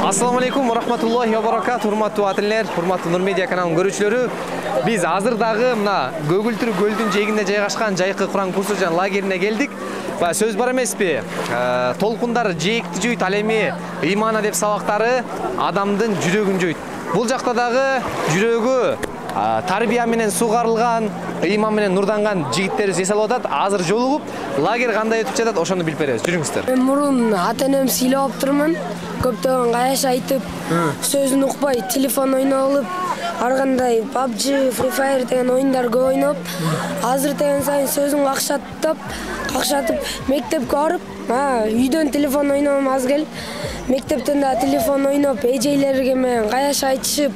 Assalamu alaikum wa rahmatullahi wa barakatuh. Hurmatly atillер, hurmatly Nur Media kanalынын көрүүчүлөрү. Биз азырдагы мына Көгүлтүр көлдүн жээгинде жайгашкан жайкы Куран курсужан лагерине келдик. Сөз бар эмеспи? Толкундар жээкти жүйт, ал эми ыйман адеп сабактары адамдын жүрөгүн жүйт. Бул жакта дагы жүрөгү тарбия менен сугарылган, ыйман менен нурданган жигиттерибиз эс алып атат. Азыр жолугуп, лагерь кандай өтүп жатат, ошону билип беребиз. Жүрүңүздөр. Мен мурун ата-энем сыйлап турмун. Көптөгөн каяш айтып, сөзүн укпай, телефон ойноп алып, ар кандай PUBG, Free Fire деген оюндар көп ойноп, азыр деген сайын сөзүн какшатып, мектепке барып, үйдөн телефон ойногом аз келип, мектептен да телефон ойноп, эжейлерге менен каяш айтышып,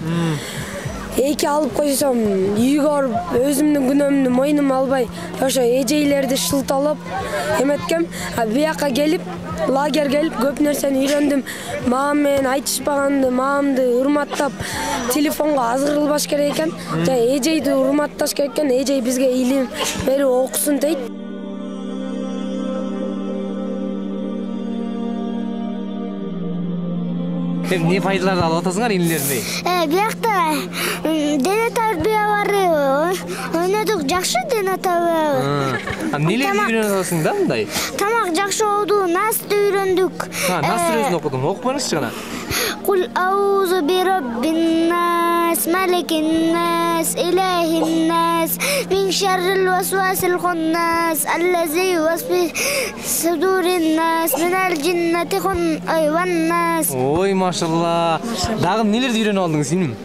эки алып койсом, үйгө барып, өзүмдүн күнөөмдү мойнума албай, ошо эжейлерди шылталап эметкем. Бияка келип, лагерь келип, көп нерсени үйрөндүм. Мамам менен айтышпаганды, мамамды урматтап, телефонго азгырылбаш керек экен. Жана эжейди урматташ керек экен. Эжей бизге илим берип окусун дейт. Не пайдаларды алып атасыңар инилерден? Биякта дене тарбиялары ойнодук, жакшы дене тарбиялары. Нелерди үйрөнүп атасың да мындай? Тамак жакшы болду, насты үйрөндүк. Нас сүрөсүн окудум. Окупаңызчы гана. Кул аузу бираббин нас, маликин нас, илахин нас, мин шаррил васвасил хуннас, аллази ювасвис судурин нас, минал джиннати ван нас. Ой, машалла. Дагы нелерди үйрөнүп алдыңыз иним?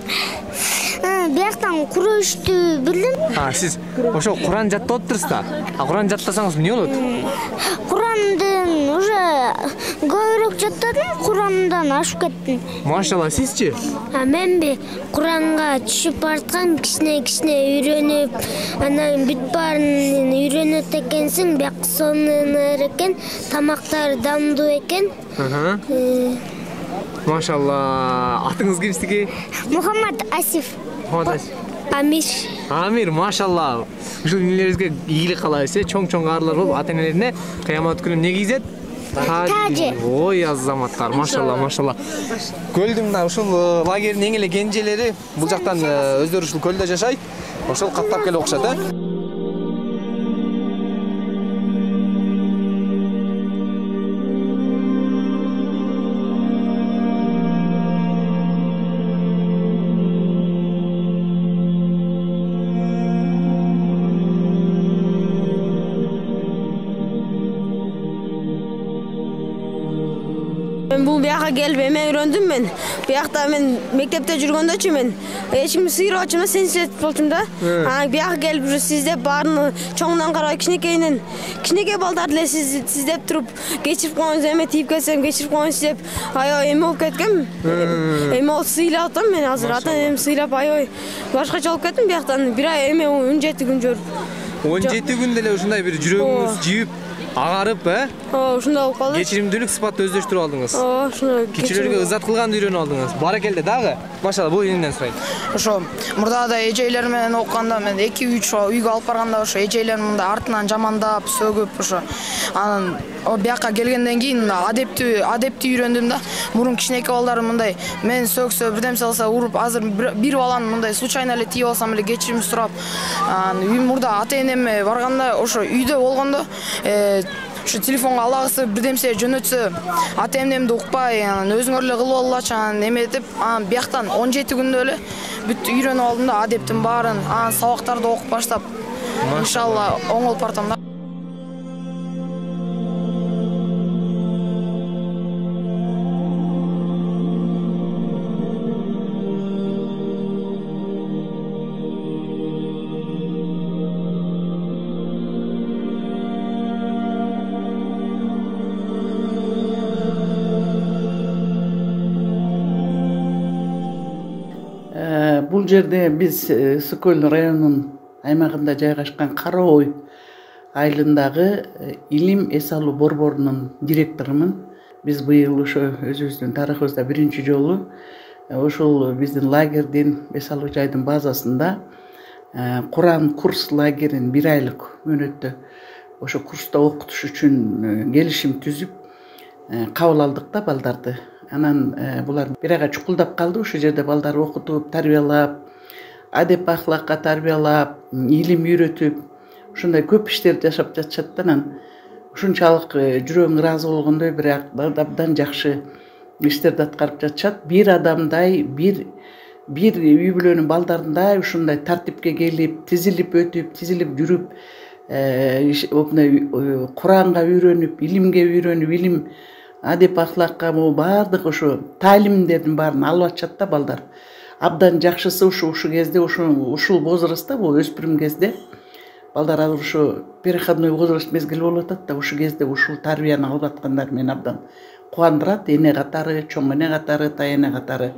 Бияктан курушты билдим. Сиз ошо Куран жаттап отурсуз да. Куран жаттасаңыз эмне болот? Курандын уже көбүрөөк жаттадым, Курандан ашып кеттим. Машалла, сизчи? Менби Куранга түшүп бараткан, кичине үйрөнүп, анан бүт баарын үйрөнөт экенсиң, бияк сонунар экен, тамактар дамдуу экен. Машалла. Атыңыз кимсиги? Мухаммад Асиф. Амир, машалла. Ушул инелерибизге ийгилик каалайбыз, чоң арлар болуп, ата-энелерине кыямат күнү эмне кийизет? Тажы. Ой, азаматтар, машалла. Көлдүн мына ушул лагердин эң эле кенжелери бул жактан өздөрү ушул көлдө жашайт. Ошол каттап келип окушат, Мен бул бияка келип эме үйрөндүм мен. Биякта мен мектепте жүргөндөчү мен эч кимди сыйрабачумун да, сенсиретип болчумун да. Бияка келип уже сиздеп баарын чоңунан карабай кичинекей балдарды эле сиздеп туруп кечирип коюңуз, эме тийип кетсем кечирип коюңуз деп аябай эме болуп кеткем. Эме болуп сыйлап атам мен азыр ата-энем сыйлап аябай башкача болуп кеттим бияктан. Бир ай эме 17 күн жүрүп. 17 күн деле ушундай бир жүрөгүңүз жийип агарып, ушундай болуп калды. Кечиримдүүлүк сыпатты өздөштүрүп алдыңыз. Ушундай. Кичилерге ызат кылганды үйрөнүп алдыңыз. Баракелде дагы. Машалла, бул иниден сурайт. Ошо мурдада эжейлер менен окуганда мен 2-3 үйгө алып барганда ошо эжейлер мындай артынан жамандап, сөгүп ошо. Анан бияка келгенден кийин адепти үйрөндүм да. Мурун кичинекей балдар мындай мен сөксө, бирдем салса уруп, азыр бир баланы мындай случайно эле тийип алсам эле кечирим сурап, мурда ата-энеме барганда ошо үйдө болгондо ушу телефонго алагысы бирдемсе жөнөтсө, ата-энемди укпай, өзүңөр эле кылып алгылачы, эметип, бияктан 17 күндө эле бүт үйрөнүп алдым да, адептин баарын, сабактарды окуп баштап, иншалла оңолуп бартам да. Бул жерде биз Сокөл районунун аймагында жайгашкан Кара Ой айылындагы илим эс алуу борборунун директорумун. Биз быйыл ошо өзүбүздүн тарыхыбызда биринчи жолу ошол биздин лагердин эс алуу жайдын базасында Куран курс лагерин 1 айлык мөөнөттө ошо курста окутуш үчүн келишим түзүп кабыл алдык да балдарды. Анан булар бир айга чукулдап калды. Ошол жерде балдар окутуп, тарбиялап, адеп ахлакка тарбиялап, илим үйрөтүп, ушундай көп иштер жашап жатышат да. Анан ушунчалык жүрөгүң ыраазы болгондой бирок абдан жакшы иштерди аткарып жатышат. Бир адамдай, бир үй бүлөнүн балдарындай ушундай тартипке келип, тизилип өтүп, тизилип жүрүп, Куранга үйрөнүп, илимге үйрөнүп, илим адеп ахлакка баардык ошо таалимдердин баарын алып атышат да балдар. Абдан жакшысы ушул кезде, ушул возрастта, бул өспүрүм кезде балдар азыр ошо переходной возраст мезгили болуп атат да, ушул кезде ушул тарбияны алып аткандар мени абдан кубандырат. Эне катары, чоң эне катары, тай эне катары.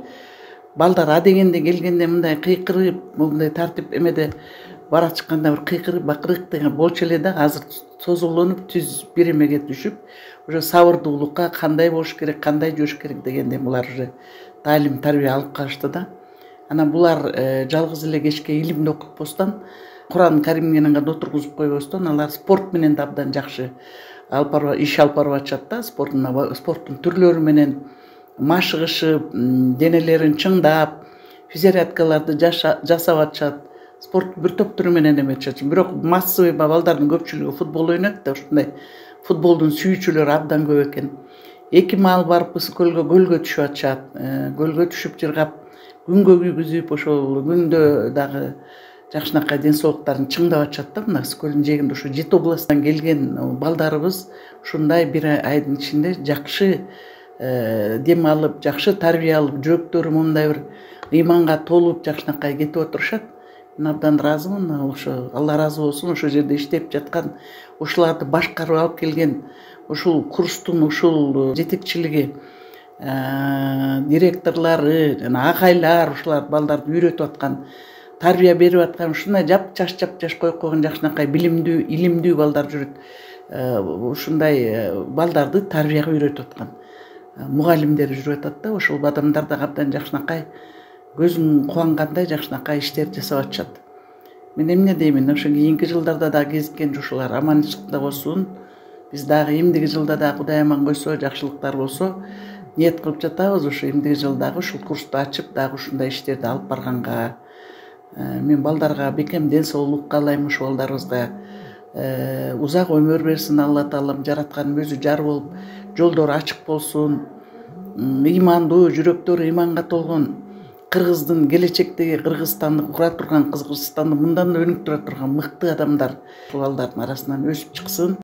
Балдар адегенде келгенде мындай кыйкырып, мындай тартип эмеде бара чыкканда бир кыйкырып, бакырык деген болчу эле да, азыр созулунуп, түз бир эмеге түшүп, уже сабырдуулукка кандай болуш керек, кандай жүрүш керек дегенде булар уже таалим, тарбия алып калышты да. Анан булар жалгыз эле кечке илимди окутпостон, Куран Каримге отургузуп койбостон, алар спорт менен да абдан жакшы иш алып барып атышат да. Спорттун түрлөрү менен машыгышып, денелерин чыңдап, физзарядкаларды жасап атышат. Спорт бир топ түрү менен эметишет. Бирок массовый балдардын көпчүлүгү футбол ойнойт да, ушундай футболдун сүйүүчүлөрү абдан көп экен. 2 маал барып гөлгө түшүп атышат. Гөлгө түшүп жыргап, күнгө күйгүзүп, ошол күндө дагы жакшынакай ден соолуктарын чыңдап атышат да. Мына Скөлдүн жээгинде ушу 7 областтан келген балдарыбыз ушундай бир айдын ичинде жакшы дем алып, жакшы тарбия алып, жүрөктөрү мындай бир ыйманга толуп жакшынакай кетип отурушат. Мен абдан ыраазымын. Ошо Алла ыраазы болсун, ошол жерде иштеп жаткан, ушуларды башкарып алып келген ушул курстун ушул жетекчилиги, директорлору, жана агайлар ушулар балдарды үйрөтүп аткан, тарбия берип аткан, ушундай жапжаш коюп койгон жакшынакай билимдүү, илимдүү балдар жүрөт. Ушундай балдарды тарбияга үйрөтүп аткан мугалимдер жүрүп атат да. Ошол адамдар да абдан жакшынакай, көзүң кубангандай жакшынакай иштер жасап атышат. Мен эмне деймин, ошо кийинки жылдарда да кезиккен ушулар аманчылыкта болсун. Биз дагы эмдиги жылда да Кудай аман койсо, жакшылыктар болсо, ниет кылып жатабыз ошо эмдиги жылдагы ушул курсту ачып, дагы ушундай иштерди алып барганга. Мен балдарга бекем ден соолук каалайм, ушул балдарыбызга узак өмүр берсин Алла Таалам, жараткан өзү жар болуп, жолдору ачык болсун, ыймандуу, жүрөктөрү ыйманга толгон, Кыргыздын келечектеги Кыргызстанды кура турган, Кыргызстанды мындан да өнүктүрө турган мыкты адамдар ушул балдардын арасынан өсүп чыксын.